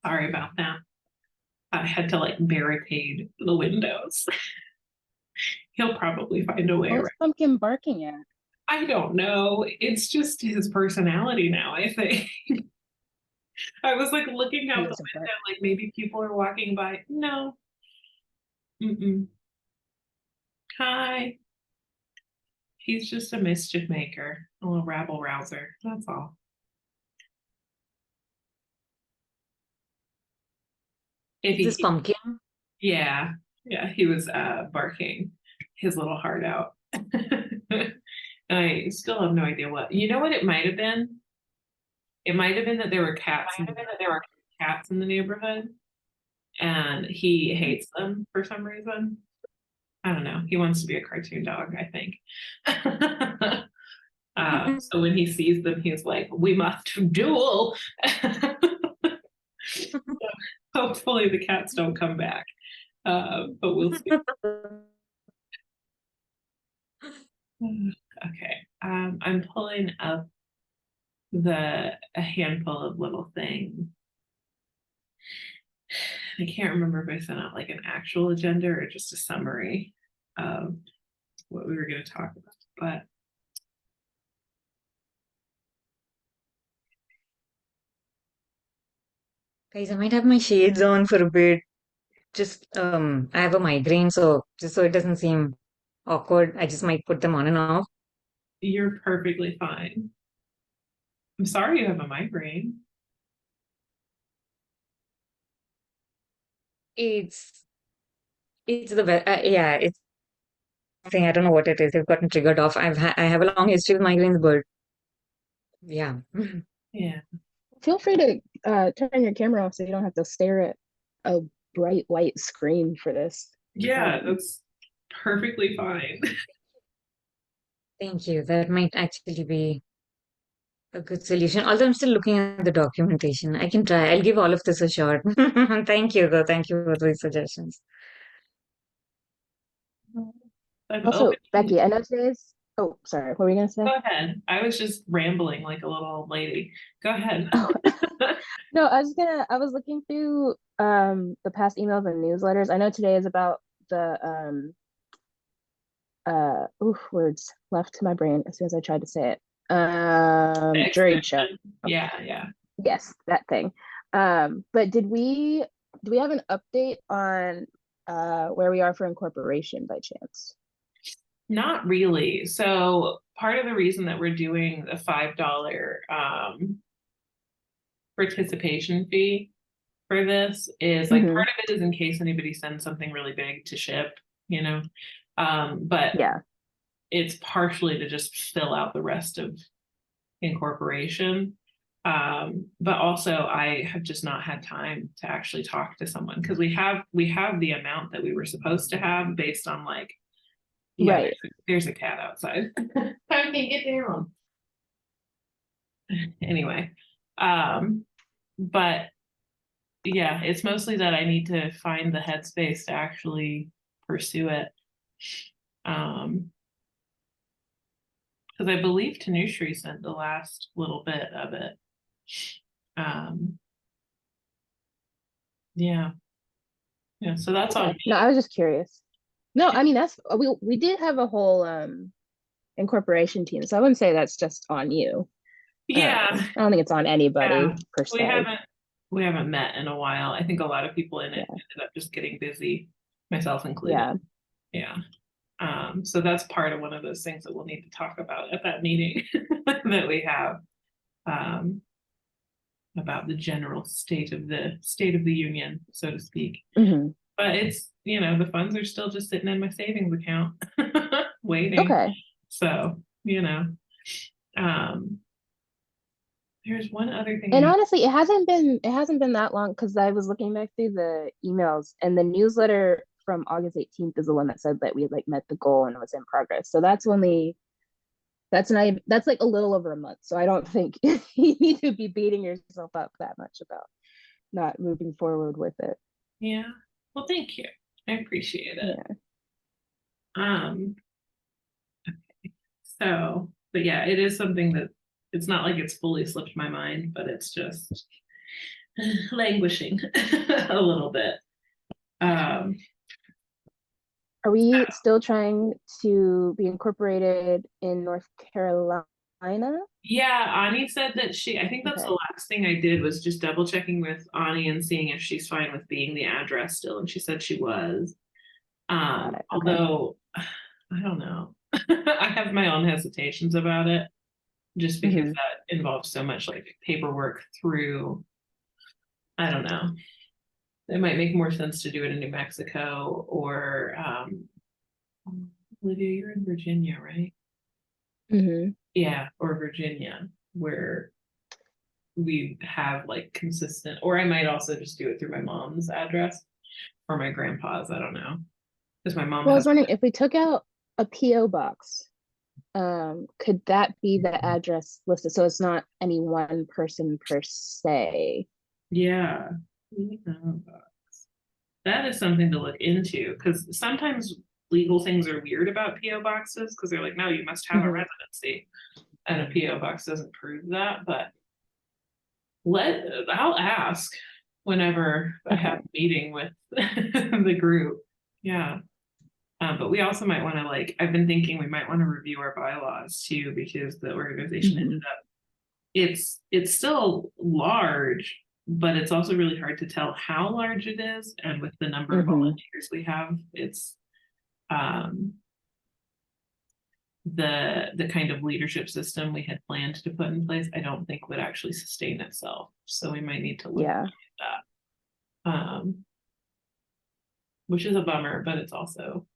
Sorry about that. I had to like barricade the windows. He'll probably find a way What around. was Pumpkin barking at? I don't know. It's just his personality now, I think. I was like looking He out the doesn't bark. window, like maybe people are walking by. No. Mm-mm. Hi. He's just a mischief maker, a little rabble rouser. That's all. If Is this he, Pumpkin? yeah, yeah, he was barking his little heart out. I still have no idea what. You know what it might have been? It might have been that there were cats in the neighborhood, and he hates them for some reason. I don't know. He wants to be a cartoon dog, I think. So when he sees them, he's like, "We must duel." Hopefully, the cats don't come back, but we'll see. Okay, I'm pulling up a handful of little things. I can't remember if I sent out like an actual agenda or just a summary of what we were going to talk about. But Guys, I might have my shades on for a bit. Just I have a migraine, so just so it doesn't seem awkward, I just might put them on and off. you're perfectly fine. I'm sorry you have a migraine. It's it's the best. Yeah, it's thing. I don't know what it is. They've gotten triggered off. I have a long history with migraines, but yeah. Yeah. Feel free to turn your camera off so you don't have to stare at a bright white screen for this. Yeah, that's perfectly fine. Thank you. That might actually be a good solution. Although I'm still looking at the documentation. I can try. I'll give all of this a shot. Thank you, though. Thank you for these suggestions. I'm Also, open. Becky, I know today's. Oh, sorry. What were you gonna say? Go ahead. I was just rambling like a little old lady. Go ahead. Oh, no, I was looking through the past emails and newsletters. I know today is about the words left to my brain as soon as I tried to say it. Jury show. Yeah, yeah. Yes, that thing. But do we have an update on where we are for incorporation by chance? Not really. So part of the reason that we're doing the $5 participation fee for this is like Mm-hmm. part of it is in case anybody sends something really big to ship, you know. But Yeah. it's partially to just fill out the rest of incorporation. But also I have just not had time to actually talk to someone because we have the amount that we were supposed to have based on like, yeah, Right. there's a cat outside. I can't get down. Anyway, but yeah, it's mostly that I need to find the headspace to actually pursue it. Because I believe Tanushree sent the last little bit of it. Yeah. Yeah, so that's on Okay. me. No, I was just curious. No, I mean that's we did have a whole incorporation team, so I wouldn't say that's just on you. Yeah, I don't think it's on anybody yeah. per We se. haven't met in a while. I think a lot of people in it Yeah. ended up just getting busy, myself included. Yeah. Yeah. So that's part of one of those things that we'll need to talk about at that meeting that we have, um, about the general state of the union, so to speak. Mm-hmm. But it's, the funds are still just sitting in my savings account waiting. Okay. So, um, there's one other thing And honestly, it hasn't been that long because I was looking back through the emails and the newsletter from August 18th is the one that said that we had like met the goal and it was in progress. So that's like a little over a month. So I don't think you need to be beating yourself up that much about not moving forward with it. Yeah. Well, thank you. I appreciate it. Yeah. Um, but yeah, it is something that it's not like it's fully slipped my mind, but it's just languishing a little bit. Um, Are we still trying to be incorporated in North Carolina? yeah, Ani said that I think that's Okay. the last thing I did was just double checking with Ani and seeing if she's fine with being the address still. And she said she was. Got it. Okay. Although I don't know. I have my own hesitations about it just because hmm that involves so much like paperwork through, I don't know. It might make more sense to do it in New Mexico or Olivia, you're in Virginia, right? hmm Yeah, or Virginia, where we have like consistent, or I might also just do it through my mom's address or my grandpa's, I don't know. Because my mom Well, I has, was wondering if we took out a PO box, could that be the address listed? So it's not any one person per se. yeah. That is something to look into because sometimes legal things are weird about PO boxes because they're like, no, you must have a hmm residency, and a PO box doesn't prove that. But I'll ask whenever I have Okay. a meeting with the group. Yeah. But we also might want to like, I've been thinking we might want to review our bylaws too, because the organization ended hmm up, it's still large, but it's also really hard to tell how large it is. And with the number of hmm volunteers we have, it's um the kind of leadership system we had planned to put in place, I don't think would actually sustain itself. So we might need to look Yeah. at that. Which is a bummer, but it's also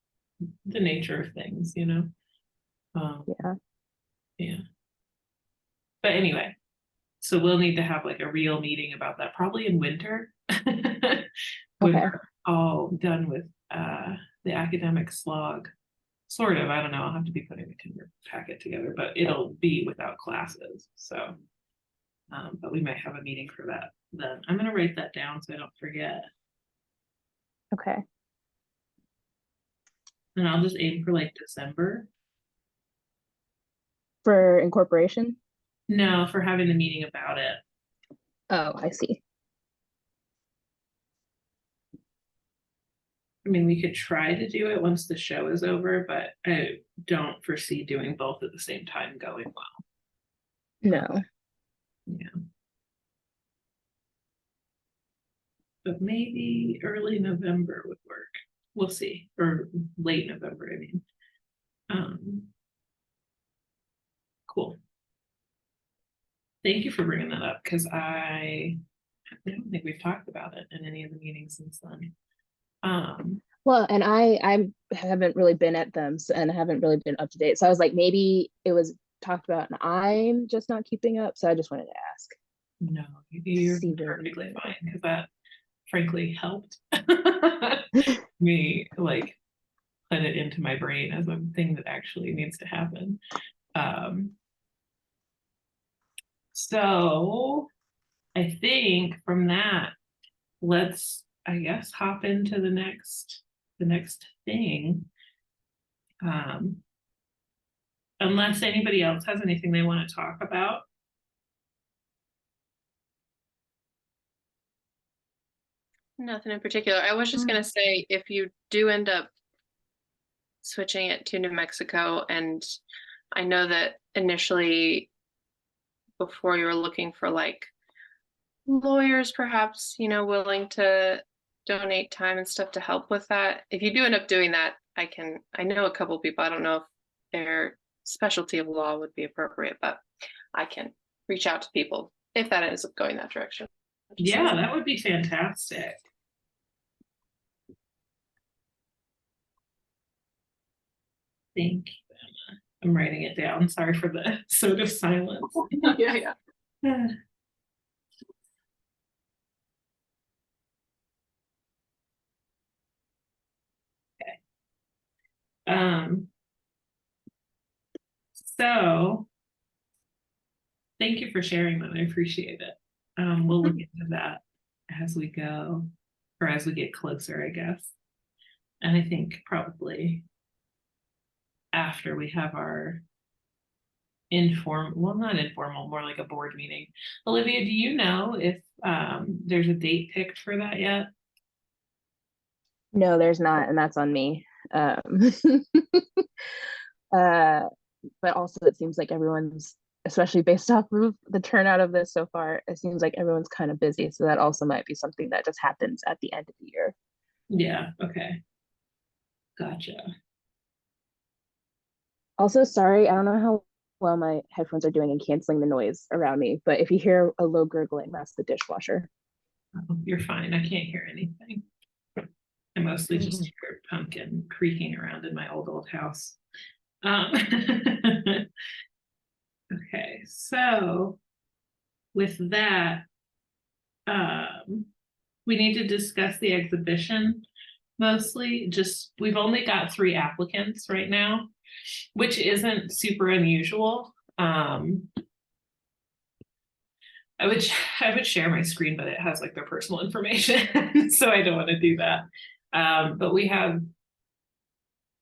the nature of things, you know? Yeah. Yeah. But anyway, so we'll need to have like a real meeting about that, probably in winter. When Okay. we're all done with the academic slog. Sort of, I don't know. I'll have to be putting the packet together, but it'll be without classes. So but we might have a meeting for that then. I'm gonna write that down so I don't forget. Okay. And I'll just aim for like December. For incorporation? No, for having the meeting about it. Oh, I see. I mean, we could try to do it once the show is over, but I don't foresee doing both at the same time going well. No. Yeah. But maybe early November would work. We'll see. Or late November, I mean. Cool. Thank you for bringing that up because I don't think we've talked about it in any of the meetings since then. Well, and I haven't really been at them and haven't really been up to date. So I was like, maybe it was talked about and I'm just not keeping up. So I just wanted to ask. No, you're See where we perfectly were. fine because that frankly helped me like put it into my brain as a thing that actually needs to happen. So I think from that, let's, I guess, hop into the next thing. Unless anybody else has anything they want to talk about. Nothing in particular. I was just gonna say, if you do end up switching it to New Mexico, and I know that initially before you were looking for like lawyers perhaps, willing to donate time and stuff to help with that. If you do end up doing that, I know a couple people, I don't know if their specialty of law would be appropriate, but I can reach out to people if that ends up going that direction. Yeah, that would be fantastic. Thank you, Emma. I'm writing it down. Sorry for the sort of silence. Yeah. Um, so thank you for sharing that. I appreciate it. We'll look into that as we go, or as we get closer, I guess. And I think probably after we have our well, not informal, more like a board meeting. Olivia, do you know if there's a date picked for that yet? No, there's not, and that's on me. But also it seems like everyone's, especially based off of the turnout of this so far, it seems like everyone's kind of busy. So that also might be something that just happens at the end of the year. Yeah, okay. Gotcha. Also, sorry, I don't know how well my headphones are doing in canceling the noise around me, but if you hear a low gurgling, that's the dishwasher. Oh, you're fine. I can't hear anything. I mostly just hear Pumpkin creaking around in my old house. Okay, so with that, we need to discuss the exhibition mostly. Just we've only got 3 applicants right now, which isn't super unusual. I would share my screen, but it has like their personal information, so I don't want to do that. But we have,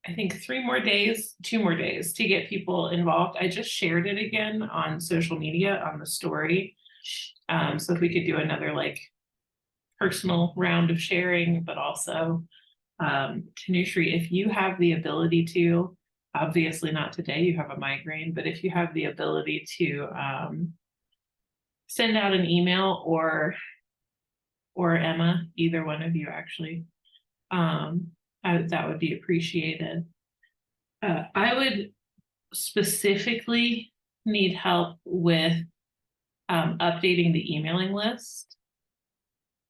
I think, 2 more days to get people involved. I just shared it again on social media on the story. So if we could do another like personal round of sharing, but also Tanushree, if you have the ability to, obviously not today, you have a migraine, but if you have the ability to send out an email, or Emma, either one of you actually, that would be appreciated. I would specifically need help with updating the emailing list.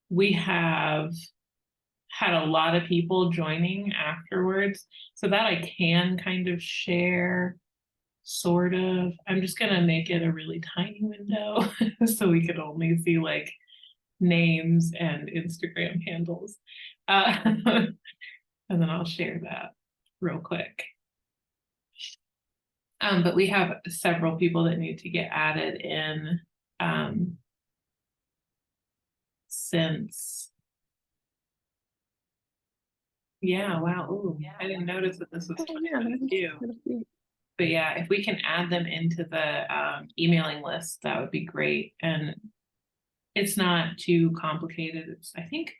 We have had a lot of people joining afterwards, so that I can kind of share, sort of. I'm just gonna make it a really tiny window so we could only see like names and Instagram handles. And then I'll share that real quick. But we have several people that need to get added in since. Yeah, wow. Ooh, I didn't notice that this was 20 minutes due. But yeah, if we can add them into the emailing list, that would be great. And it's not too complicated. I think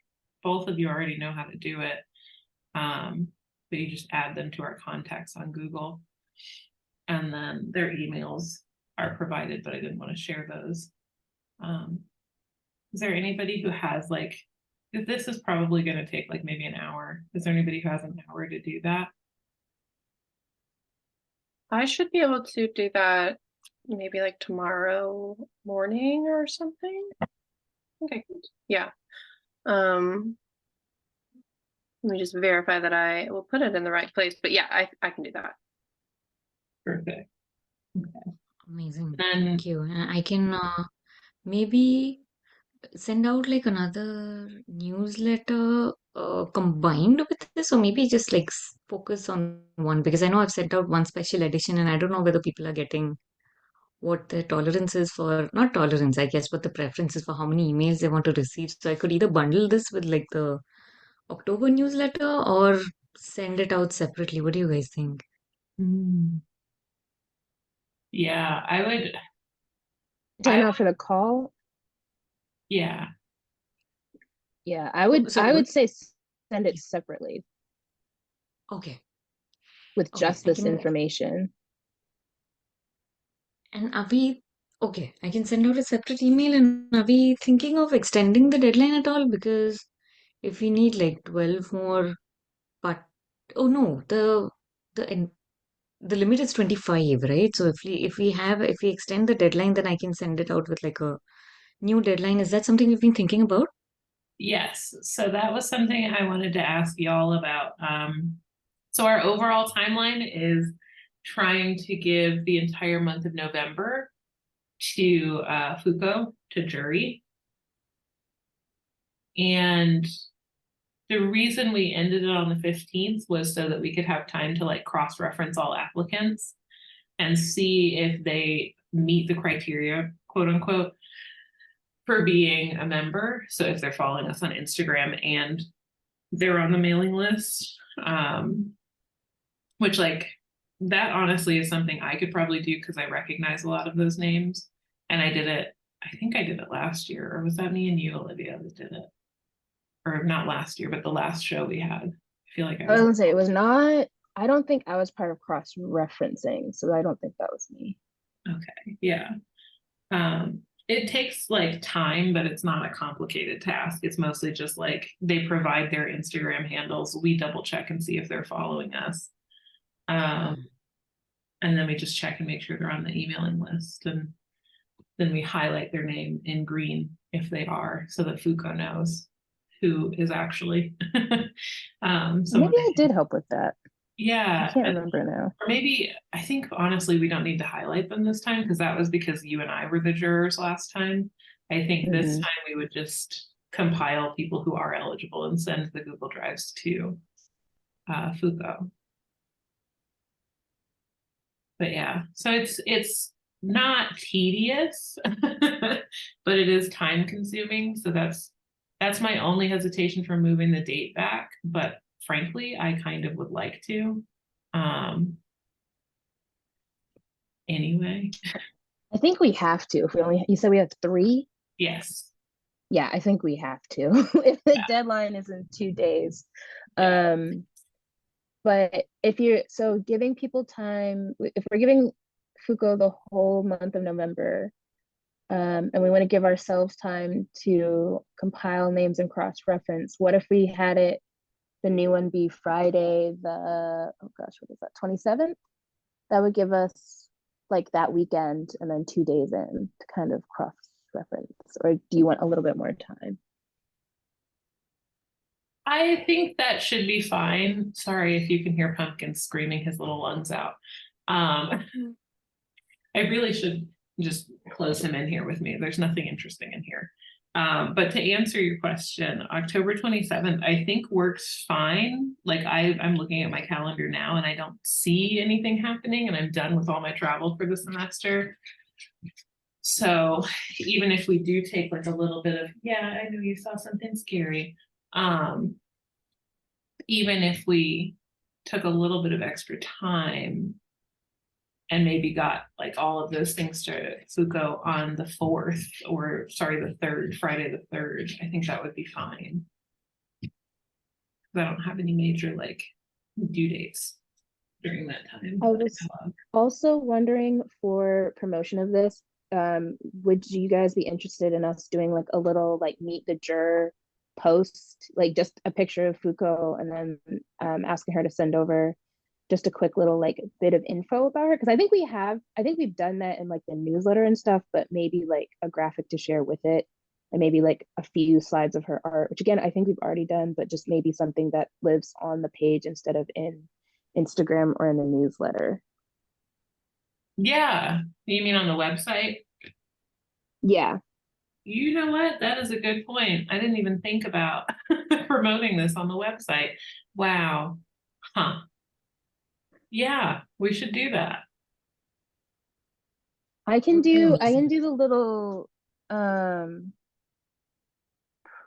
both of you already know how to do it. But you just add them to our contacts on Google. And then their emails are provided, but I didn't want to share those. Is there anybody who has like, this is probably going to take like maybe an hour. Is there anybody who has an hour to do that? I should be able to do that maybe like tomorrow morning or something. Okay, yeah. Let me just verify that I will put it in the right place. But yeah, I can do that. Perfect. Okay. Amazing. And Thank you. And I can maybe send out like another newsletter combined with this, or maybe just like focus on one, because I know I've sent out one special edition and I don't know whether people are getting what their tolerance is for, not tolerance, I guess, but the preferences for how many emails they want to receive. So I could either bundle this with like the October newsletter or send it out separately. What do you guys think? yeah, I would. Time out for the call. Yeah. Yeah, I would say send it separately Okay. with Okay, just this information. And are we okay? I can send out a separate email. And are we thinking of extending the deadline at all? Because if we need like 12 more, but oh no, the limit is 25, right? So if we extend the deadline, then I can send it out with like a new deadline. Is that something you've been thinking about? Yes. So that was something I wanted to ask y'all about. So our overall timeline is trying to give the entire month of November to Foucault, to jury. And the reason we ended it on the 15th was so that we could have time to like cross-reference all applicants and see if they meet the criteria, quote unquote, for being a member. So if they're following us on Instagram and they're on the mailing list, which like that honestly is something I could probably do because I recognize a lot of those names. And I did it, I think I did it last year, or was that me and you, Olivia, that did it? Or not last year, but the last show we had. I feel like I I was was gonna say it was not. I don't think I was part of cross referencing, so I don't think that was me. okay. Yeah. It takes like time, but it's not a complicated task. It's mostly just like they provide their Instagram handles. We double check and see if they're following us. And then we just check and make sure they're on the emailing list. And then we highlight their name in green if they are, so that Foucault knows who is actually. So Maybe I did help with that. I yeah. can't remember now. Or maybe, I think honestly, we don't need to highlight them this time because that was because you and I were the jurors last time. I think this Mhm. time we would just compile people who are eligible and send the Google Drives to Foucault. But yeah, so it's not tedious, but it is time consuming. So that's my only hesitation for moving the date back. But frankly, I kind of would like to. Anyway, I think we have to. If we only, you said we have 3. yes. Yeah, I think we have to. If the deadline is in 2 days. Yeah. But if you're so giving people time, if we're giving Foucault the whole month of November, and we want to give ourselves time to compile names and cross-reference, what if we had it, the new one be Friday, the, oh gosh, what is that, 27th? That would give us like that weekend and then 2 days in to kind of cross-reference. Or do you want a little bit more time? I think that should be fine. Sorry if you can hear Pumpkin screaming his little lungs out. I really should just close him in here with me. There's nothing interesting in here. But to answer your question, October 27th, I think works fine. Like I'm looking at my calendar now and I don't see anything happening and I'm done with all my travel for the semester. So even if we do take like a little bit of, yeah, I know you saw something scary. Even if we took a little bit of extra time and maybe got like all of those things to Foucault on the 4th, or sorry, the 3rd, Friday the 3rd, I think that would be fine. I don't have any major like due dates during that time. I was also wondering for promotion of this, would you guys be interested in us doing like a little like meet the juror post, like just a picture of Foucault and then asking her to send over just a quick little like bit of info about her? Because I think we've done that in like the newsletter and stuff, but maybe like a graphic to share with it and maybe like a few slides of her art, which again I think we've already done, but just maybe something that lives on the page instead of in Instagram or in the newsletter. Yeah, you mean on the website? Yeah. You know what? That is a good point. I didn't even think about promoting this on the website. Wow. Huh. Yeah, we should do that. I can do the little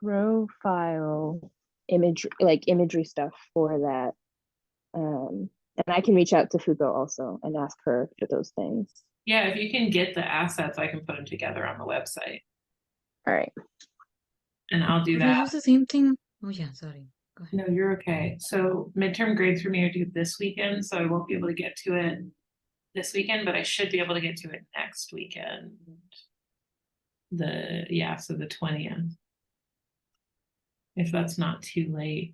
profile imagery stuff for that. And I can reach out to Foucault also and ask her for those things. Yeah, if you can get the assets, I can put them together on the website. All right. And I'll do Could we that. use the same thing? Oh yeah, sorry. Go ahead. No, you're okay. So midterm grades for me are due this weekend, so I won't be able to get to it this weekend, but I should be able to get to it next weekend. So the 20th. If that's not too late.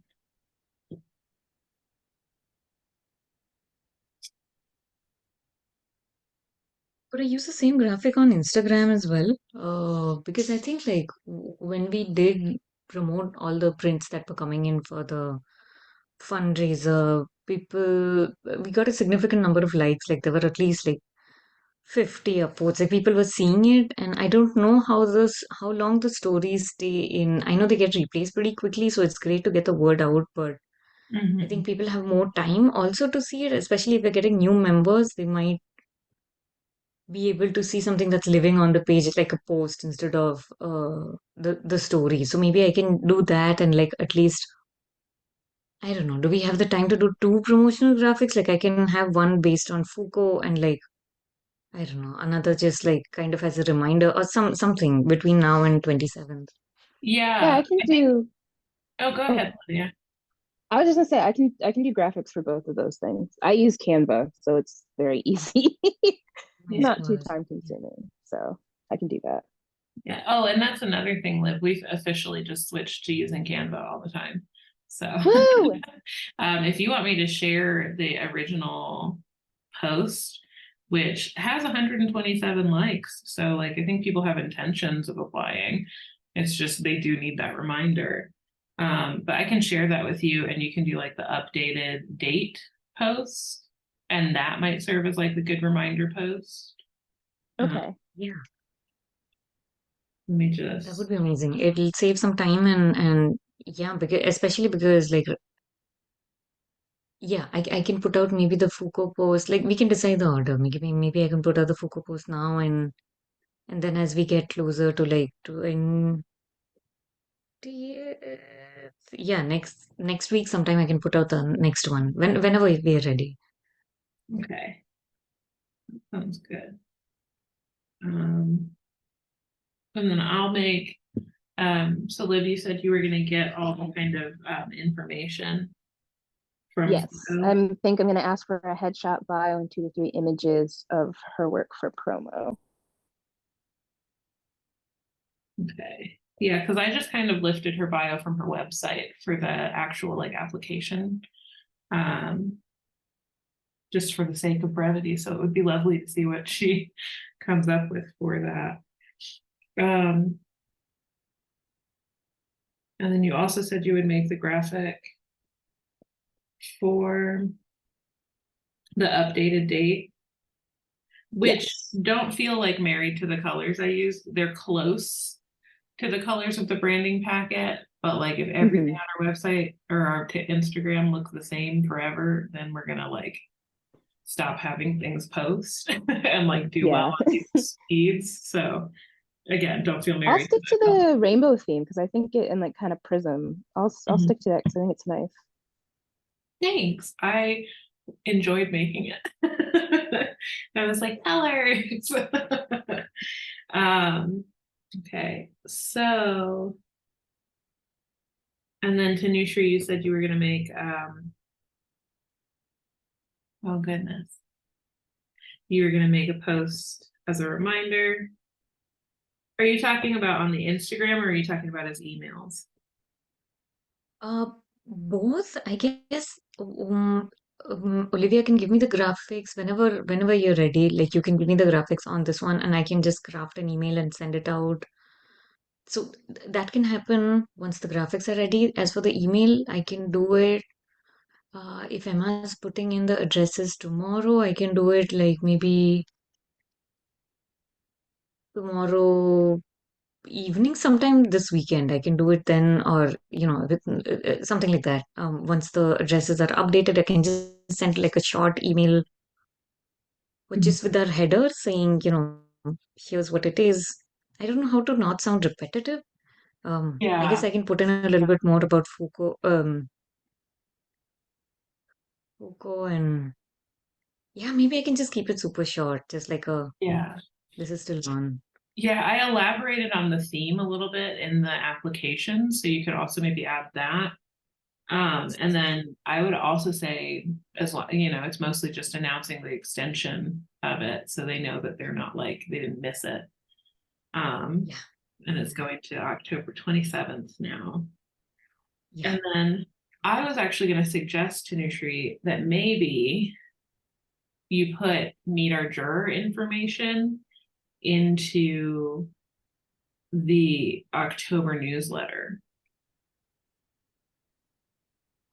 Could I use the same graphic on Instagram as well? Because I think like when we did promote all the prints that were coming in for the fundraiser, we got a significant number of likes. Like there were at least like 50 upwards. Like people were seeing it, and I don't know how long the stories stay in. I know they get replaced pretty quickly, so it's great to get the word out, but I think people have more time also to see it, especially if they're getting new members, they might be able to see something that's living on the page like a post instead of the story. So maybe I can do that and like at least I don't know. Do we have the time to do two promotional graphics? Like I can have one based on Foucault and like I don't know, another just like kind of as a reminder or something between now and 27th. Yeah, Yeah, I can I think. do. Oh, go Oh, ahead, Lydia. I was just gonna say I can do graphics for both of those things. I use Canva, so it's very easy. Nice Yeah, Not too choice. time consuming. So I can do that. yeah. Oh, and that's another thing, Liv. We've officially just switched to using Canva all the time. So, Woo! if you want me to share the original post, which has 127 likes, so like I think people have intentions of applying. It's just they do need that reminder. But I can share that with you, and you can do like the updated date post, and that might serve as like the good reminder post. Okay. Yeah, Let me that would just. be amazing. It'll save some time and yeah, because especially because like yeah, I can put out maybe the Foucault post. Like we can decide the order. Maybe I can put out the Foucault post now and then as we get closer to like doing yeah, next week sometime I can put out the next one whenever we are ready. Okay, sounds good. Um, and then I'll make. So Liv, you said you were going to get all the kind of information from Yes. Foucault. I think I'm gonna ask for a headshot bio and 2 to 3 images of her work for promo. Okay. Yeah, because I just kind of lifted her bio from her website for the actual like application. Um, just for the sake of brevity. So it would be lovely to see what she comes up with for that. Um, and then you also said you would make the graphic for the updated date, which Yes. don't feel like married to the colors I use. They're close to the colors of the branding packet, but like if everything Hmm. on our website or our Instagram looks the same forever, then we're gonna like stop having things post and like do well Yeah. on people's feeds. So again, don't feel I'll married to stick to the color. the rainbow theme because I think it and like kind of prism. I'll Mhm. stick to that because I think it's nice. Thanks. I enjoyed making it. I was like, colors. um, okay, so and then Tanushree, you said you were gonna make oh goodness. You were gonna make a post as a reminder. Are you talking about on the Instagram or are you talking about as emails? Uh, both, I guess. Olivia can give me the graphics whenever you're ready. Like you can give me the graphics on this one, and I can just craft an email and send it out. So that can happen once the graphics are ready. As for the email, I can do it. If Emma's putting in the addresses tomorrow, I can do it like maybe tomorrow evening, sometime this weekend. I can do it then, or something like that. Once the addresses are updated, I can just send like a short email, which Mhm. is with our header saying, here's what it is. I don't know how to not sound repetitive. I guess Yeah, I can put in a little bit more about Foucault, and yeah, maybe I can just keep it super short, just like a yeah. this is still on. Yeah, I elaborated on the theme a little bit in the application, so you could also maybe add that. And then I would also say, as well, it's mostly just announcing the extension of it, so they know that they're not like they didn't miss it. Um, Yeah, and it's going to October 27th now. yeah. And then I was actually going to suggest to Nutri that maybe you put meet our juror information into the October newsletter.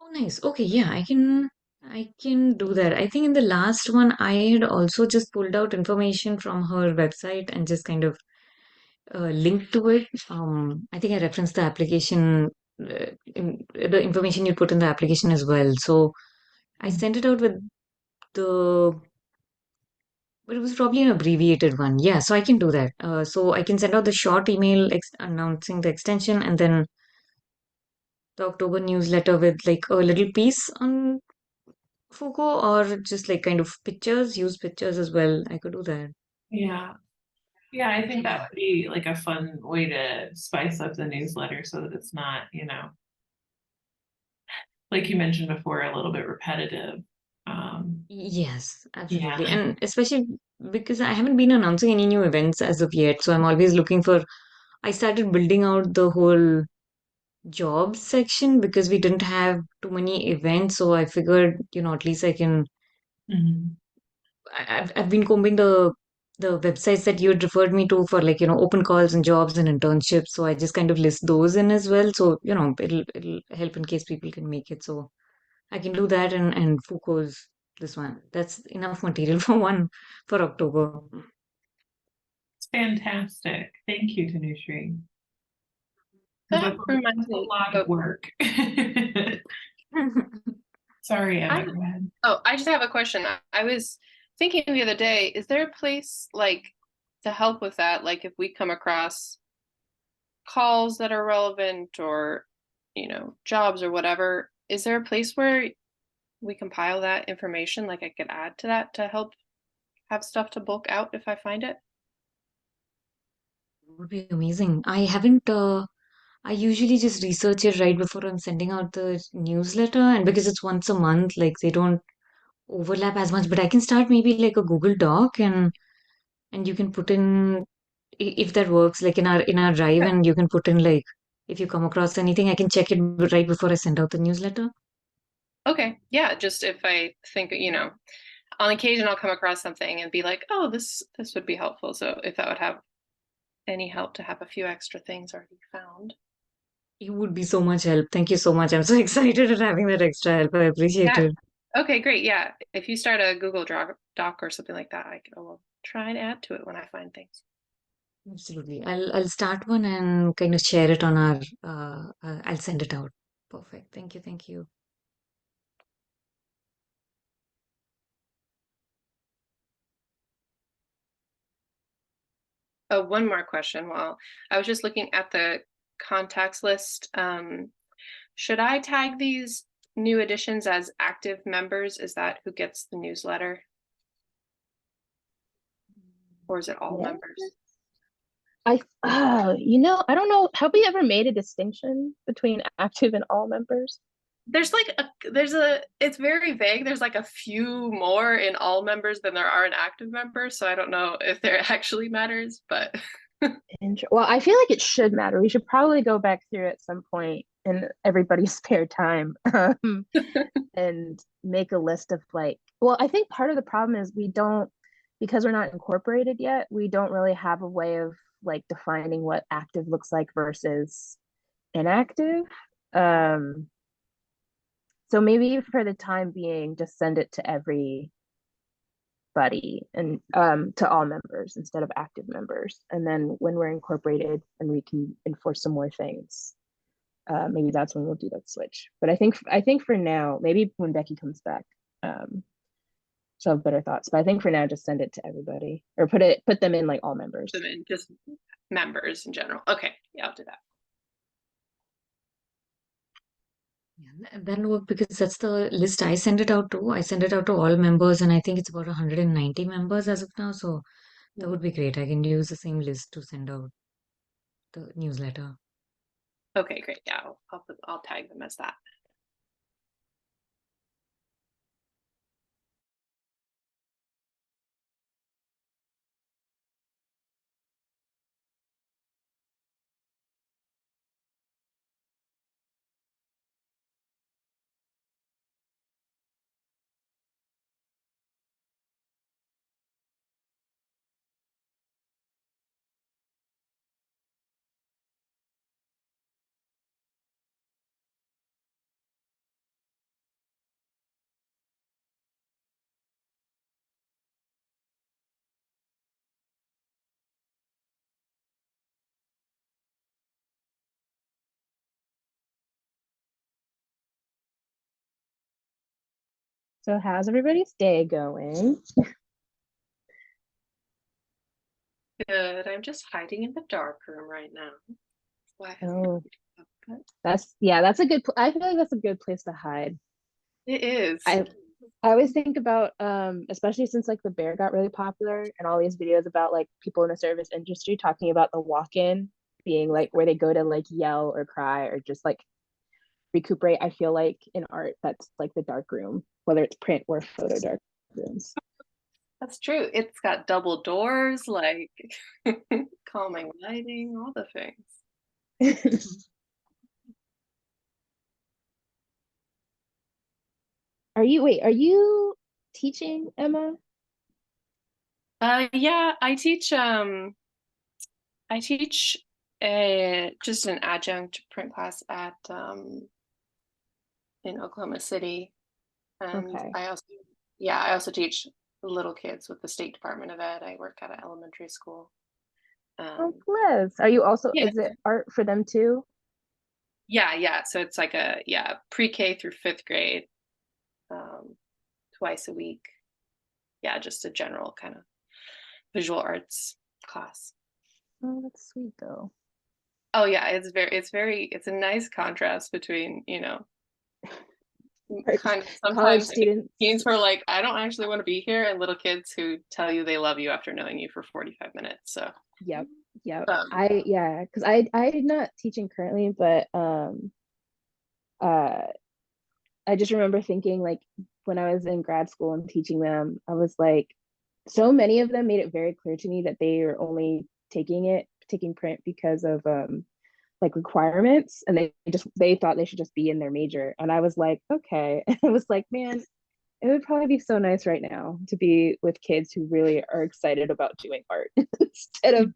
Oh, nice. Okay, yeah, I can do that. I think in the last one, I had also just pulled out information from her website and just kind of linked to it. I think I referenced the application, the information you put in the application as well. So I sent it out with the, but it was probably an abbreviated one. Yeah, so I can do that. So I can send out the short email announcing the extension and then the October newsletter with like a little piece on Foucault, or just like kind of pictures, use pictures as well. I could do that. Yeah. Yeah, I think that would be like a fun way to spice up the newsletter so that it's not, like you mentioned before, a little bit repetitive. Yes, Yeah. absolutely. And especially because I haven't been announcing any new events as of yet. So I'm always looking for, I started building out the whole jobs section because we didn't have too many events. So I figured, at least I can, Mhm. I've been combing the websites that you had referred me to for like, open calls and jobs and internships. So I just kind of list those in as well. So, it'll help in case people can make it. So I can do that, and Foucault's this one. That's enough material for October. It's fantastic. Thank you, Tanushree. Because That reminds that's a me. lot of work. Sorry, Emma, go ahead. I just have a question. I was thinking the other day, is there a place like to help with that? Like if we come across calls that are relevant or, jobs or whatever, is there a place where we compile that information? Like I could add to that to help have stuff to bulk out if I find it? Would be amazing. I usually just research it right before I'm sending out the newsletter, and because it's once a month, like they don't overlap as much. But I can start maybe like a Google Doc, and you can put in, if that works, like in our drive, and you can put in like, if you come across anything, I can check it right before I send out the newsletter. Okay. Yeah. Just if I think, on occasion I'll come across something and be like, oh, this would be helpful. So if that would have any help to have a few extra things already found. You would be so much help. Thank you so much. I'm so excited at having that extra help. I appreciate Yeah. it. Okay, great. Yeah. If you start a Google Doc or something like that, will try and add to it when I find things. Absolutely. I'll start one and kind of share it on our. I'll send it out. Perfect. Thank you. Thank you. Oh, one more question. Well, I was just looking at the contacts list. Should I tag these new additions as active members? Is that who gets the newsletter? Or is it all Yeah. members? I don't know. Have we ever made a distinction between active and all members? There's it's very vague. There's like a few more in all members than there are in active members. So I don't know if there actually matters, but Well, I feel like it should matter. We should probably go back through at some point in everybody's spare time and make a list of like, well, I think part of the problem is because we're not incorporated yet, we don't really have a way of like defining what active looks like versus inactive. So maybe for the time being, just send it to everybody and to all members instead of active members. And then when we're incorporated and we can enforce some more things, maybe that's when we'll do that switch. But I think for now, maybe when Becky comes back, she'll have better thoughts. But I think for now, just send it to everybody or put them in like all members. them in just members in general. Okay, yeah, I'll do that. Yeah, that'll work because that's the list I send it out to. I send it out to all members, and I think it's about 190 members as of now. So that would be great. I can use the same list to send out the newsletter. Okay, great. Yeah, I'll tag them as that. So how's everybody's day going? Good. I'm just hiding in the dark room right now. Why? Oh, That's a good, I feel like that's a good place to hide. It is. I always think about especially since like the bear got really popular and all these videos about like people in the service industry talking about the walk-in being like where they go to like yell or cry or just like recuperate. I feel like in art that's like the dark room, whether it's print or photo dark rooms. That's true. It's got double doors, like calming lighting, all the things. Are you teaching, Emma? Yeah, I teach just an adjunct print class at in Oklahoma City. And Okay. I also teach little kids with the State Department of Ed. I work at an elementary school. Oh, bless. Are you also, Yeah. is it art for them too? Yeah. So it's like pre-K through 5th grade, twice a week. Yeah, just a general kind of visual arts class. Oh, that's sweet though. Oh yeah, it's a nice contrast between, kind of College sometimes students. teens who are like, I don't actually want to be here, and little kids who tell you they love you after knowing you for 45 minutes. So Yep. um, Because I'm not teaching currently, but uh I just remember thinking like when I was in grad school and teaching them, I was like, so many of them made it very clear to me that they are only taking print because of like requirements, and they thought they should just be in their major. And I was like, okay. I was like, man, it would probably be so nice right now to be with kids who really are excited about doing art instead of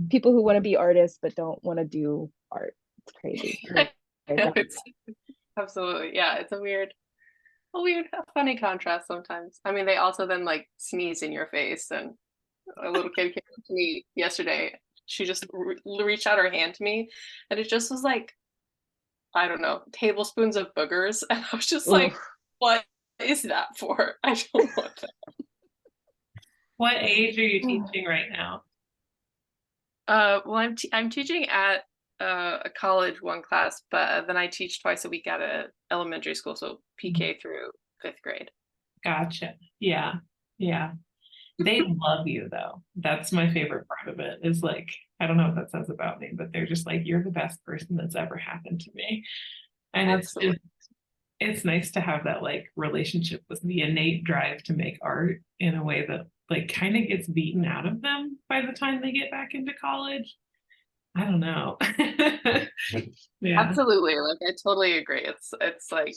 people who want to be artists but don't want to do art. It's crazy. it's absolutely, yeah, it's a funny contrast sometimes. I mean, they also then like sneeze in your face, and a little kid came up to me yesterday. She just reached out her hand to me, and it just was like, I don't know, tablespoons of boogers. And I was just like, what is that for? I don't want that. What age are you teaching right now? Well, I'm teaching at a college one class, but then I teach twice a week at a elementary school, so PK through 5th grade. Gotcha. Yeah. They love you though. That's my favorite part of it, is like, I don't know what that says about me, but they're just like, you're the best person that's ever happened to me. And Absolutely. it's nice to have that like relationship with the innate drive to make art in a way that like kind of gets beaten out of them by the time they get back into college. I don't know. Yeah. Absolutely. Like I totally agree. It's like,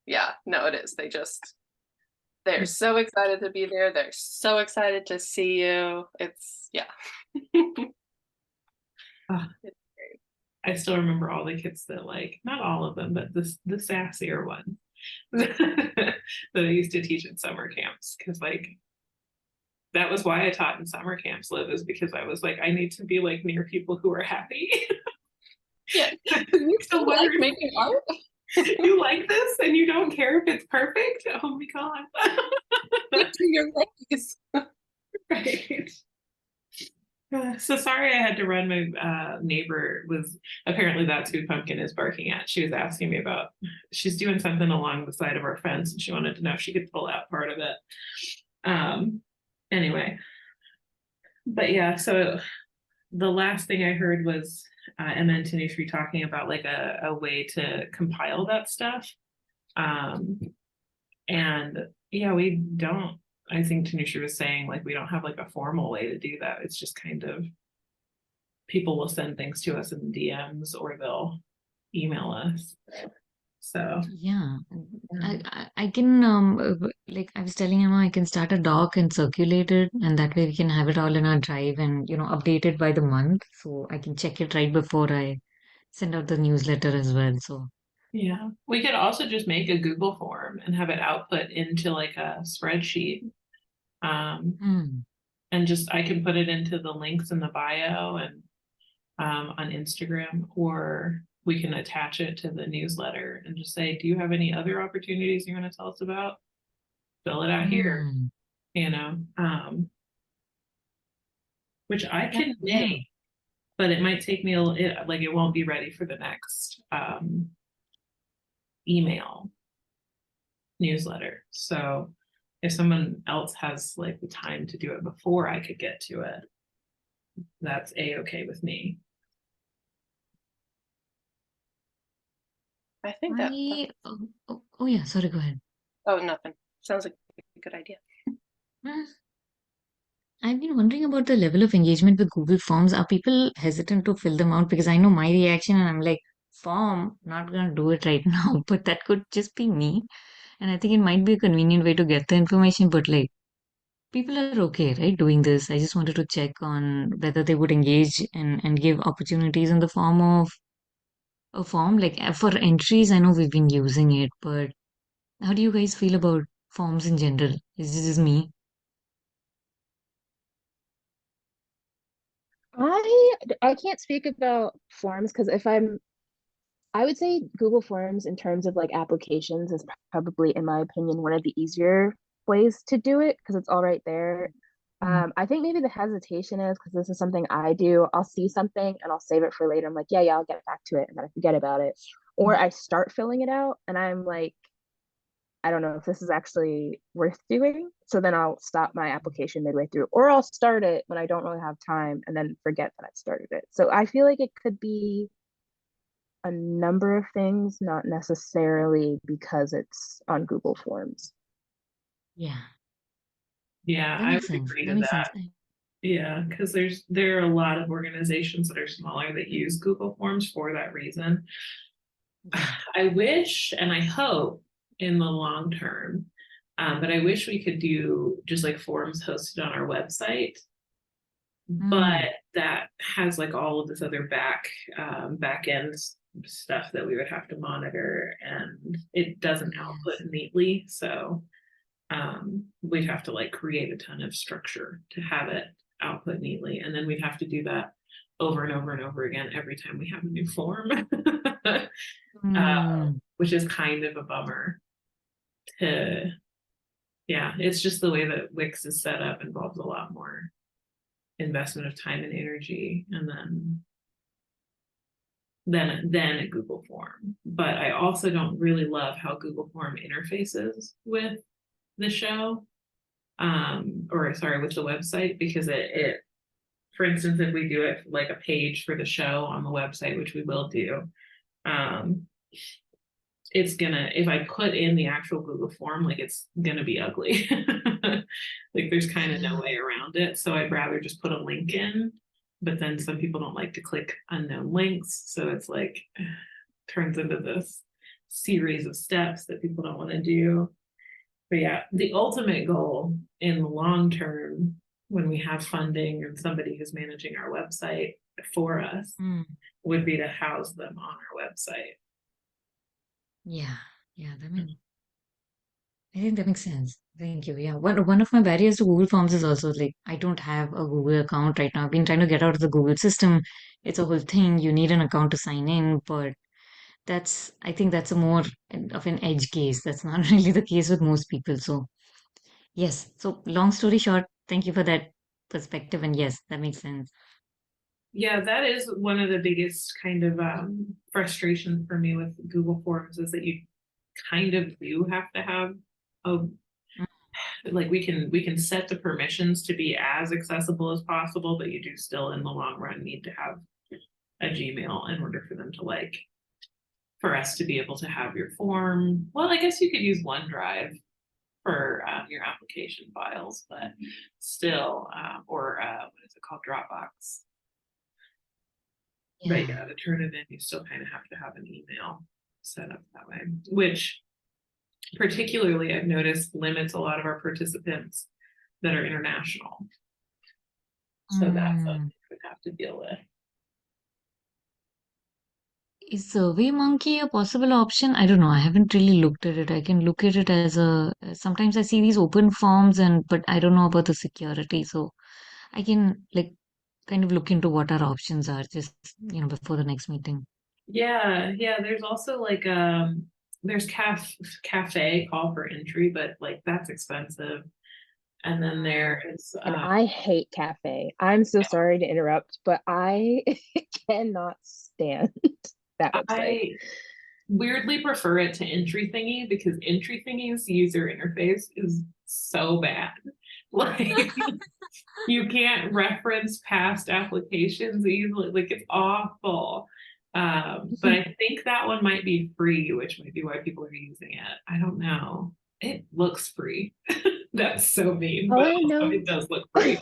yeah, no, it is. They're so excited to be there. They're so excited to see you. It's yeah. It's great. I still remember all the kids that like, not all of them, but the sassier ones that I used to teach in summer camps, because like that was why I taught in summer camps, Liv, is because I was like, I need to be like near people who are happy. Yeah. You still like making art? You like this and you don't care if it's perfect? Oh my god. Stick to your legs. Right. So sorry I had to run. My neighbor was, apparently that's who Pumpkin is barking at. She was asking me about, she's doing something along the side of our fence and she wanted to know if she could pull out part of it. Anyway, but yeah, so the last thing I heard was Emma and Tanushree talking about like a way to compile that stuff. And yeah, we don't, I think Tanushree was saying like we don't have like a formal way to do that. It's just kind of people will send things to us in DMs or they'll email us. So Yeah, I can like I was telling Emma, I can start a doc and circulate it, and that way we can have it all in our drive and update it by the month, so I can check it right before I send out the newsletter as well. So yeah, we could also just make a Google form and have it output into like a spreadsheet. And just I can put it into the links in the bio and on Instagram, or we can attach it to the newsletter and just say, do you have any other opportunities you want to tell us about? Fill it out here, which I can make. but it might take me like it won't be ready for the next email newsletter. So if someone else has like the time to do it before I could get to it, that's a-okay with me. I think that. Oh yeah, sorry, go ahead. Oh, nothing. Sounds like a good idea. I've been wondering about the level of engagement with Google Forms. Are people hesitant to fill them out? Because I know my reaction, and I'm like, form, not gonna do it right now. But that could just be me. And I think it might be a convenient way to get the information, but like, people are okay, right, doing this. I just wanted to check on whether they would engage and give opportunities in the form of a form. Like for entries, I know we've been using it, but how do you guys feel about forms in general? Is this just me? I can't speak about forms because I would say Google Forms in terms of like applications is probably, in my opinion, one of the easier ways to do it because it's all right there. Mm. I think maybe the hesitation is because this is something I do. I'll see something and I'll save it for later. I'm like, yeah, I'll get back to it, and then I forget about it. Or I start filling it out and I'm like, I don't know if this is actually worth doing. So then I'll stop my application midway through, or I'll start it when I don't really have time and then forget that I started it. So I feel like it could be a number of things, not necessarily because it's on Google Forms. Yeah, Yeah, that I makes would sense. agree That to makes sense. that. Yeah, because there are a lot of organizations that are smaller that use Google Forms for that reason. Yeah. I wish and I hope in the long term, but I wish we could do just like forums hosted on our website, but Mm. that has like all of this other back end stuff that we would have to monitor, and it doesn't output Yes. neatly. So we'd have to like create a ton of structure to have it output neatly, and then we'd have to do that over and over and over again every time we have a new form. Mm. Which is kind of a bummer to, yeah, it's just the way that Wix is set up involves a lot more investment of time and energy, and then a Google form. But I also don't really love how Google form interfaces with the show, or sorry, with the website, because it for instance, if we do it like a page for the show on the website, which we will do, it's gonna, if I put in the actual Google form, like it's gonna be ugly. Like there's kind of no Yeah. way around it. So I'd rather just put a link in, but then some people don't like to click unknown links. So it's like turns into this series of steps that people don't want to do. But yeah, the ultimate goal in the long term, when we have funding and somebody who's managing our website for us, Mm. would be to house them on our website. Yeah. Yeah. I think that makes sense. Thank you. Yeah. One of my barriers to Google Forms is also like I don't have a Google account right now. I've been trying to get out of the Google system. It's a whole thing. You need an account to sign in, but I think that's a more of an edge case. That's not really the case with most people. So yes. So long story short, thank you for that perspective. And yes, that makes sense. Yeah, that is one of the biggest kind of frustrations for me with Google Forms, is that you kind of do have to have a, like we can set the permissions to be as accessible as possible, but you do still in the long run need to have a Gmail in order for them to like, for us to be able to have your form. Well, I guess you could use OneDrive for your application files, but still, or what is it called, Dropbox. But Yeah. yeah, to turn it in, you still kind of have to have an email set up that way, which particularly I've noticed limits a lot of our participants that are international. So that's something Mm. we have to deal with. Is SurveyMonkey a possible option? I don't know. I haven't really looked at it. I can look at it as sometimes I see these open forms but I don't know about the security. So I can like kind of look into what our options are just, before the next meeting. Yeah, yeah. There's also like there's cafe call for entry, but like that's expensive. And then there is And I hate cafe. I'm so sorry to interrupt, but I cannot stand that website. I weirdly prefer it to entry thingy because entry thingy's user interface is so bad. Like you can't reference past applications easily. Like it's awful. But I think that one might be free, which might be why people are using it. I don't know. It looks free. That's so mean, All but I also know, it does look free.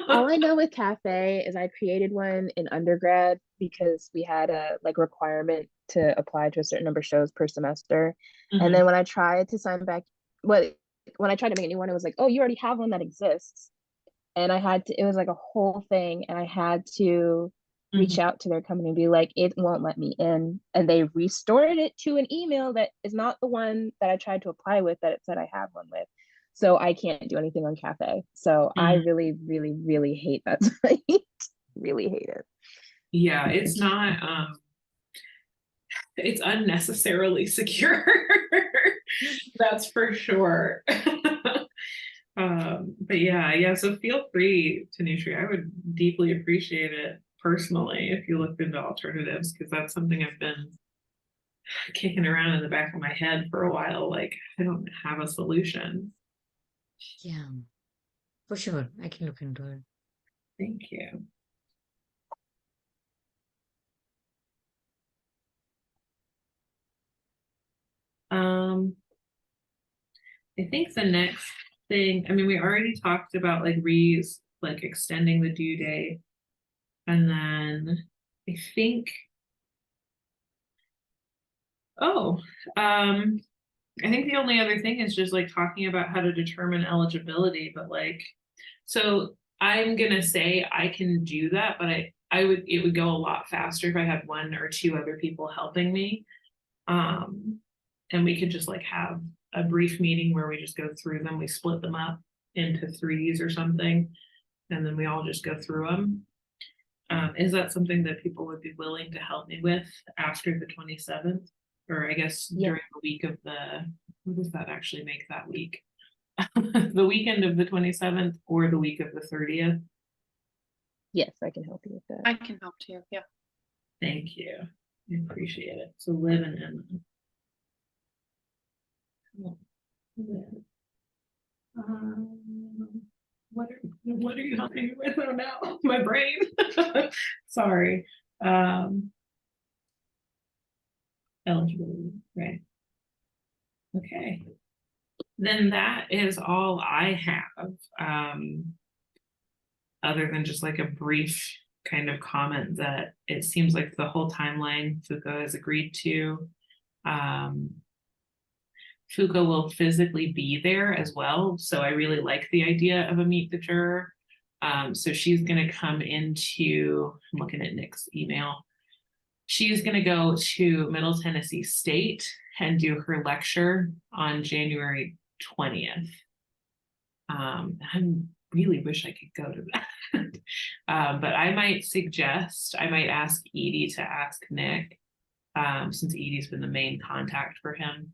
all I know with cafe is I created one in undergrad because we had a like requirement to apply to a certain number of shows per semester. And then when I tried to sign back, what when I tried to make a new one, it was like, oh, you already have one that exists. And I had to, it was like a whole thing, and I had to reach out to their company and be like, it won't let me in. And they restored it to an email that is not the one that I tried to apply with, that it said I have one with. So I can't do anything on cafe. So I really, really, really hate that site. Really hate it. Yeah, it's not it's unnecessarily secure. That's for sure. But yeah, so feel free, Tanushree. I would deeply appreciate it personally if you looked into alternatives, because that's something I've been kicking around in the back of my head for a while. Like, I don't have a solution. Yeah, for sure. I can look into it. Thank you. I think the next thing, I mean, we already talked about like like extending the due date. And then I think, I think the only other thing is just like talking about how to determine eligibility, but like, so I'm gonna say I can do that, but it would go a lot faster if I had one or two other people helping me. And we could just like have a brief meeting where we just go through them. We split them up into threes or something, and then we all just go through them. Is that something that people would be willing to help me with after the 27th? Or I guess during the week of what does that actually make that week? The weekend of the 27th or the week of the 30th? Yes, I can help you with that. I can help too. Yeah. Thank you. I appreciate it. So Liv and Emma. What are you helping me with? Oh no, my brain. Sorry. Eligibility, right? Okay. Then that is all I have. Other than just like a brief kind of comment that it seems like the whole timeline Fuko has agreed to. Fuko will physically be there as well. So I really like the idea of a meet the juror. So she's going to come into, I'm looking at Nick's email. She's going to go to Middle Tennessee State and do her lecture on January 20th. I really wish I could go to that. But I might ask Edie to ask Nick, since Edie's been the main contact for him.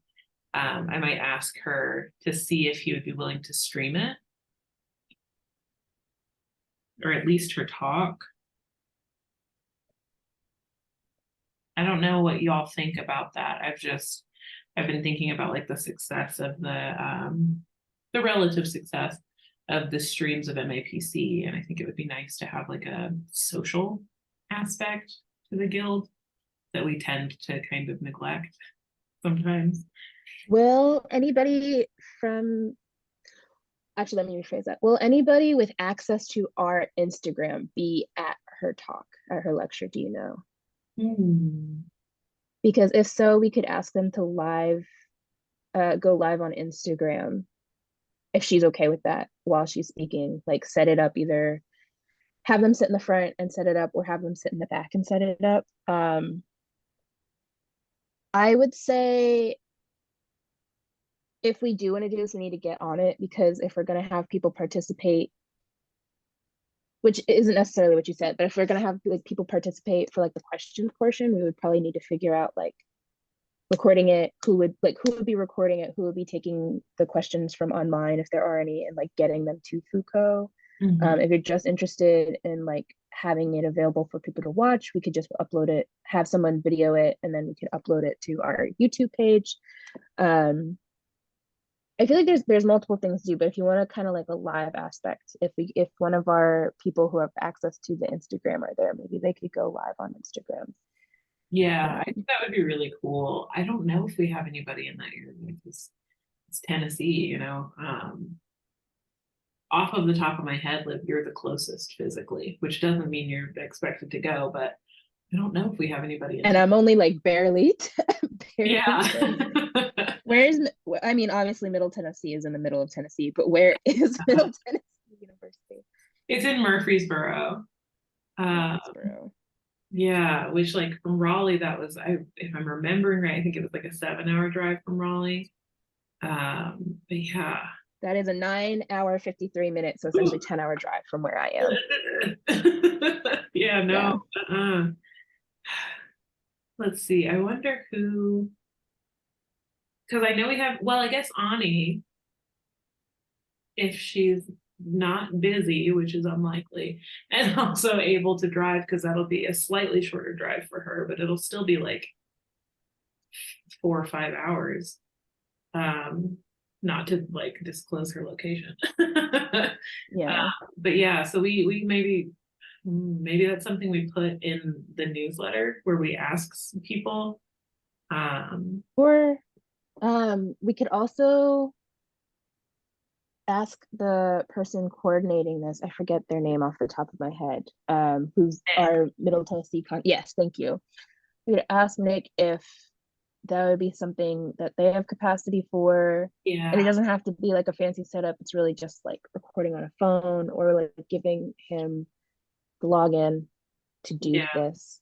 I might ask her to see if he would be willing to stream it, or at least her talk. I don't know what y'all think about that. I've been thinking about like the success of the relative success of the streams of MAPC, and I think it would be nice to have like a social aspect to the guild that we tend to kind of neglect sometimes. Will anybody from, actually, let me rephrase that. Will anybody with access to our Instagram be at her talk, at her lecture? Do you know? Because if so, we could ask them to go live on Instagram if she's okay with that while she's speaking. Like set it up, either have them sit in the front and set it up, or have them sit in the back and set it up. I would say if we do want to do this, we need to get on it, because if we're going to have people participate, which isn't necessarily what you said, but if we're going to have like people participate for like the questions portion, we would probably need to figure out like recording it, who would be recording it, who would be taking the questions from online if there are any, and like getting them to Foucault. Mhm. If you're just interested in like having it available for people to watch, we could just upload it, have someone video it, and then we could upload it to our YouTube page. I feel like there's multiple things to do, but if you want to kind of like a live aspect, if one of our people who have access to the Instagram are there, maybe they could go live on Instagram. Yeah, I think that would be really cool. I don't know if we have anybody in that area because it's Tennessee, you know. Off of the top of my head, Liv, you're the closest physically, which doesn't mean you're expected to go, but I don't know if we have anybody in And I'm only like barely yeah. I mean, obviously Middle Tennessee is in the middle of Tennessee, but where is Middle Tennessee University? It's in Murfreesboro. Murfreesboro. Yeah, which like from Raleigh, that was, if I'm remembering right, I think it was like a 7-hour drive from Raleigh. But yeah. That is a 9-hour 53 minutes, so essentially 10-hour drive from where I am. Yeah, no. Yeah. Let's see. I wonder who, because I know we have, well, I guess Ani, if she's not busy, which is unlikely, and also able to drive, because that'll be a slightly shorter drive for her, but it'll still be like 4 or 5 hours. Not to like disclose her location. Yeah. But yeah, so we maybe that's something we put in the newsletter where we ask people. Or we could also ask the person coordinating this, I forget their name off the top of my head, who's our Middle Tennessee yes, thank you. We could ask Nick if that would be something that they have capacity for. Yeah. And it doesn't have to be like a fancy setup. It's really just like recording on a phone or like giving him the login to do this.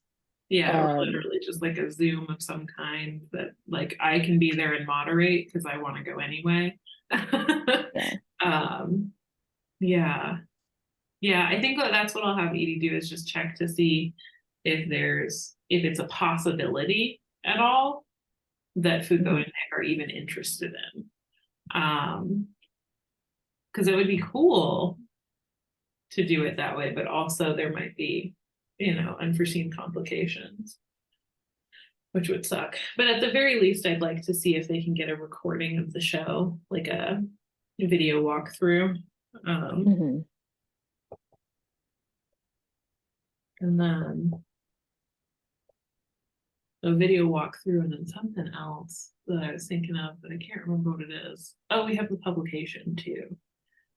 Yeah, or literally just like a Zoom of some kind that like I can be there and moderate because I want to go anyway. Yeah. Yeah, I think that's what I'll have Edie do is just check to see if it's a possibility at all that Foucault and Nick are even interested in. Because it would be cool to do it that way, but also there might be, unforeseen complications, which would suck. But at the very least, I'd like to see if they can get a recording of the show, like a video walkthrough. And then a video walkthrough, and then something else that I was thinking of, but I can't remember what it is. Oh, we have the publication too.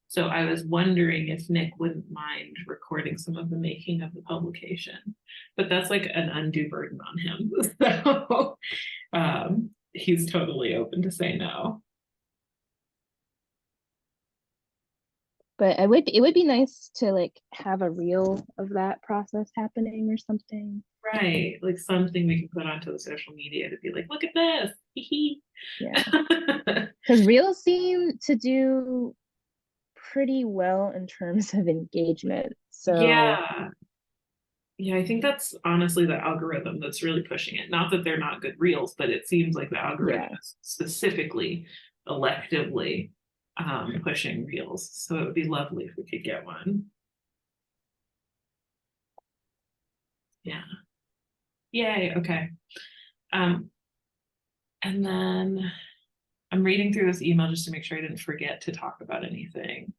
So I was wondering if Nick wouldn't mind recording some of the making of the publication, but that's like an undue burden on him. So he's totally open to say no. But it would be nice to like have a reel of that process happening or something. Right, like something we can put onto the social media to be like, look at this. Yeah, because reels seem to do pretty well in terms of engagement. So yeah, I think that's honestly the algorithm that's really pushing it. Not that they're not good reels, but it seems like the algorithm is specifically electively pushing reels. So it would be lovely if we could get one. Yeah. Yay. Okay. And then I'm reading through this email just to make sure I didn't forget to talk about anything.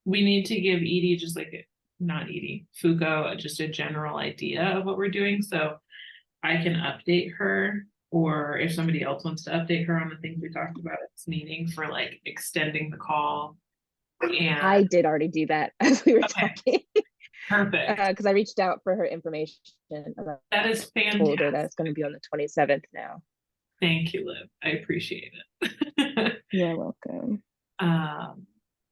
We need to give Edie just like, not Edie, Foucault, just a general idea of what we're doing. So I can update her, or if somebody else wants to update her on the things we talked about at this meeting for like extending the call. And I did already do that as we were talking. Perfect. Because I reached out for her information. That is fantastic. Told her that it's going to be on the 27th now. Thank you, Liv. I appreciate it. You're welcome. And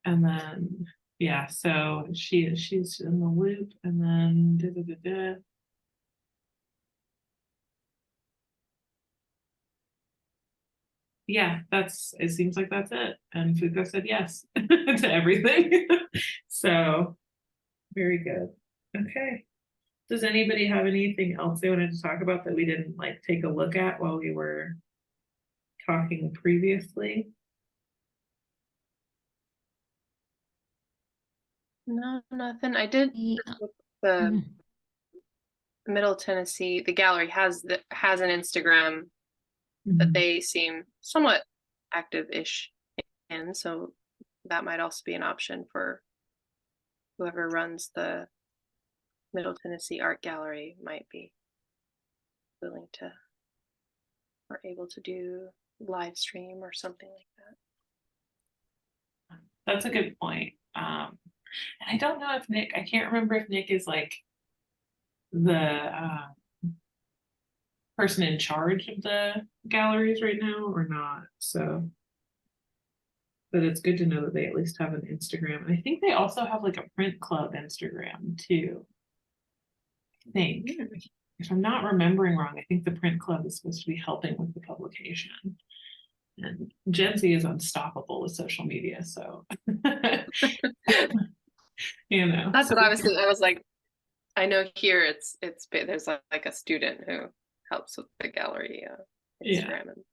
then yeah, so she's in the loop, and then yeah, it seems like that's it. And Foucault said yes to everything. So very good. Okay. Does anybody have anything else they wanted to talk about that we didn't like take a look at while we were talking previously? No, nothing. I did The, look at the mhm. Middle Tennessee, the gallery has an Instagram that Mhm. they seem somewhat active-ish in, so that might also be an option for whoever runs the Middle Tennessee Art Gallery might be willing to or able to do live stream or something like that. That's a good point. And I don't know if Nick, I can't remember if Nick is like the person in charge of the galleries right now or not. So, but it's good to know that they at least have an Instagram. I think they also have like a print club Instagram too. I think, if I'm not remembering wrong, I think the print club is supposed to be helping with the publication. And Gen Z is unstoppable with social media, so you know. That's what I was thinking. I was like, I know here it's there's like a student who helps with the gallery Yeah. Instagram and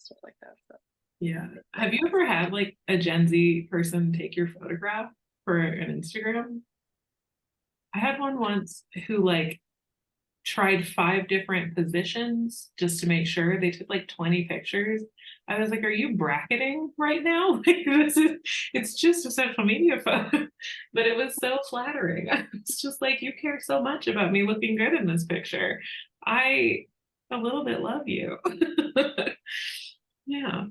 stuff like that. So. Yeah. Have you ever had like a Gen Z person take your photograph for an Instagram? I had one once who like tried 5 different positions just to make sure. They took like 20 pictures. I was like, are you bracketing right now? Like it's just a social media photo. But it was so flattering. It's just like, you care so much about me looking good in this picture. I a little bit love you. Yeah.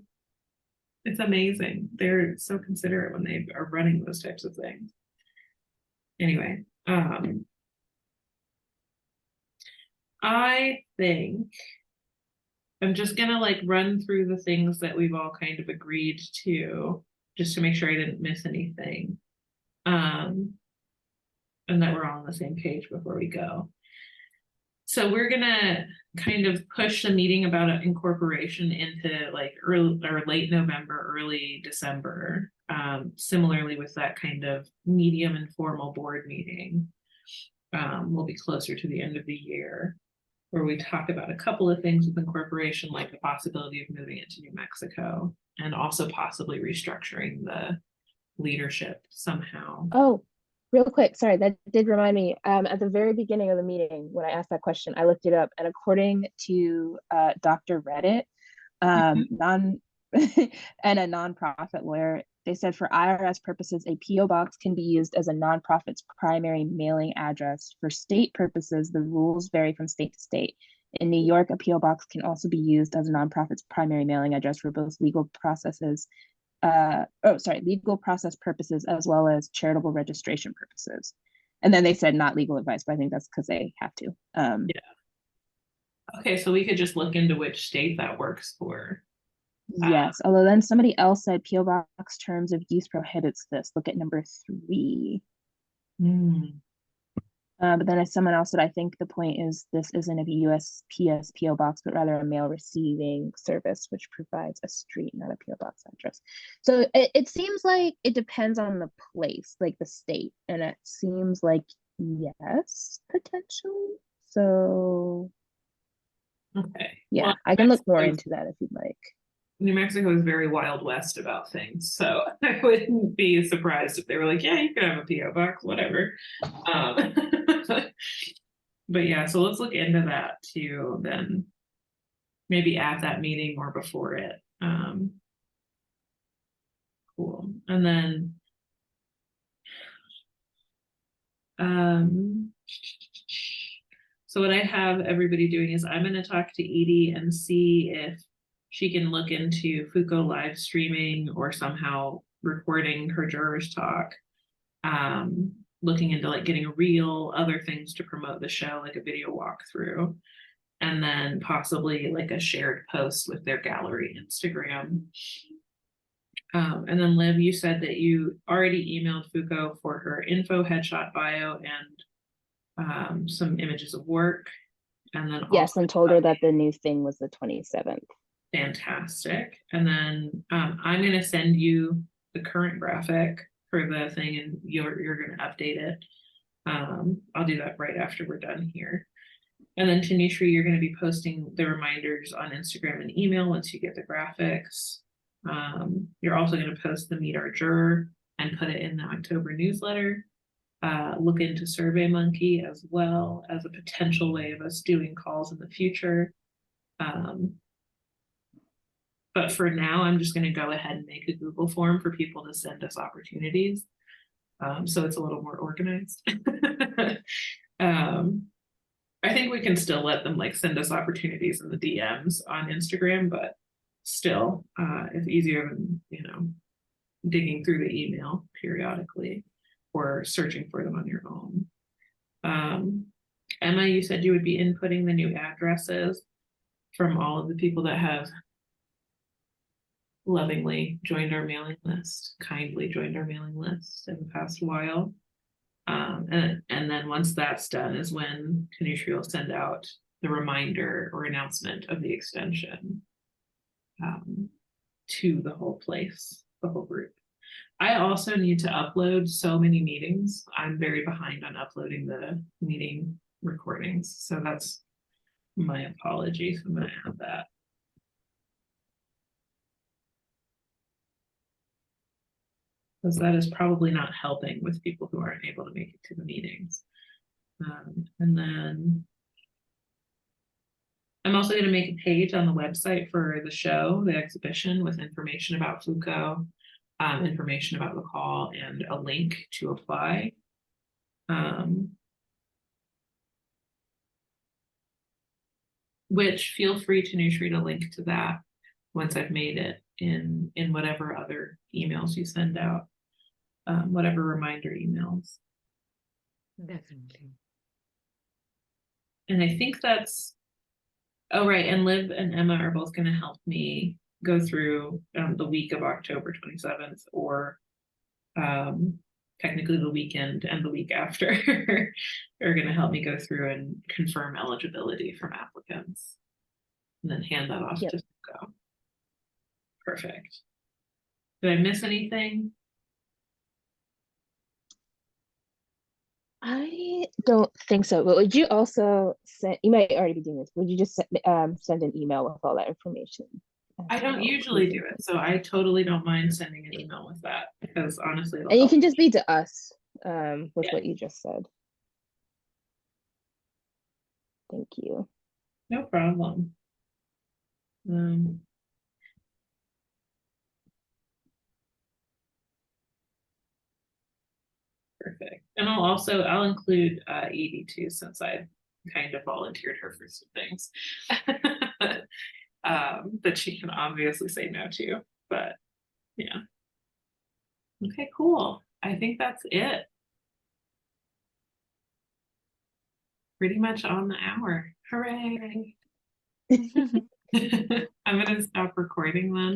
It's amazing. They're so considerate when they are running those types of things. Anyway, I think I'm just gonna like run through the things that we've all kind of agreed to, just to make sure I didn't miss anything. And that we're all on the same page before we go. So we're gonna kind of push the meeting about incorporation into like early or late November, early December. Similarly with that kind of medium informal board meeting. Will be closer to the end of the year, where we talk about a couple of things with incorporation, like the possibility of moving it to New Mexico and also possibly restructuring the leadership somehow. Oh, real quick, sorry, that did remind me. At the very beginning of the meeting, when I asked that question, I looked it up, and according to Dr. Reddit, non and a nonprofit lawyer, they said for IRS purposes, a PO box can be used as a nonprofit's primary mailing address. For state purposes, the rules vary from state to state. In New York, a PO box can also be used as a nonprofit's primary mailing address for both legal legal process purposes as well as charitable registration purposes. And then they said not legal advice, but I think that's because they have to. Yeah. Okay, so we could just look into which state that works for. Yes, although then somebody else said PO box terms of use prohibits this. Look at number 3. But then as someone else said, I think the point is this isn't a USPS PO box, but rather a mail receiving service, which provides a street, not a PO box address. So it seems like it depends on the place, like the state, and it seems like yes, potentially. So Okay. yeah, Well, I can look more into that if you'd like. New Mexico is very Wild West about things, so I wouldn't be surprised if they were like, yeah, you can have a PO box, whatever. But yeah, so let's look into that too, then maybe at that meeting or before it. Cool. And then so what I have everybody doing is I'm going to talk to Edie and see if she can look into Foucault live streaming or somehow recording her jurors talk. Looking into like getting a reel, other things to promote the show, like a video walkthrough, and then possibly like a shared post with their gallery Instagram. And then Liv, you said that you already emailed Foucault for her info, headshot, bio, and some images of work. And then yes, and told her that the new thing was the 27th. Fantastic. And then I'm going to send you the current graphic for the thing, and you're going to update it. I'll do that right after we're done here. And then Tanushree, you're going to be posting the reminders on Instagram and email once you get the graphics. You're also going to post the Meet Our Juror and put it in the October newsletter. Look into SurveyMonkey as well as a potential way of us doing calls in the future. But for now, I'm just going to go ahead and make a Google form for people to send us opportunities. So it's a little more organized. I think we can still let them like send us opportunities in the DMs on Instagram, but still, it's easier than, you know, digging through the email periodically or searching for them on your own. Emma, you said you would be inputting the new addresses from all of the people that have lovingly joined our mailing list, kindly joined our mailing list in the past while. And then once that's done is when Tanushree will send out the reminder or announcement of the extension to the whole place, the whole group. I also need to upload so many meetings. I'm very behind on uploading the meeting recordings. So that's my apologies. I'm going to add that. Because that is probably not helping with people who aren't able to make it to the meetings. And then I'm also going to make a page on the website for the show, the exhibition, with information about Foucault, information about the call, and a link to apply. Which feel free to Tanushree to link to that once I've made it in whatever other emails you send out, whatever reminder emails. Definitely. And I think that's, oh, right. And Liv and Emma are both going to help me go through the week of October 27th, or technically the weekend and the week after are going to help me go through and confirm eligibility from applicants and then hand that off to Foucault. Perfect. Did I miss anything? I don't think so, but would you also send, you might already be doing this, would you just send an email with all that information? I don't usually do it, so I totally don't mind sending an email with that, because honestly, it'll And you help. can just be to us with what you just said. Thank you. No problem. Perfect. And I'll include Edie too, since I kind of volunteered her for some things that she can obviously say no to, but yeah. Okay, cool. I think that's it. Pretty much on the hour. Hooray. I'm gonna stop recording then.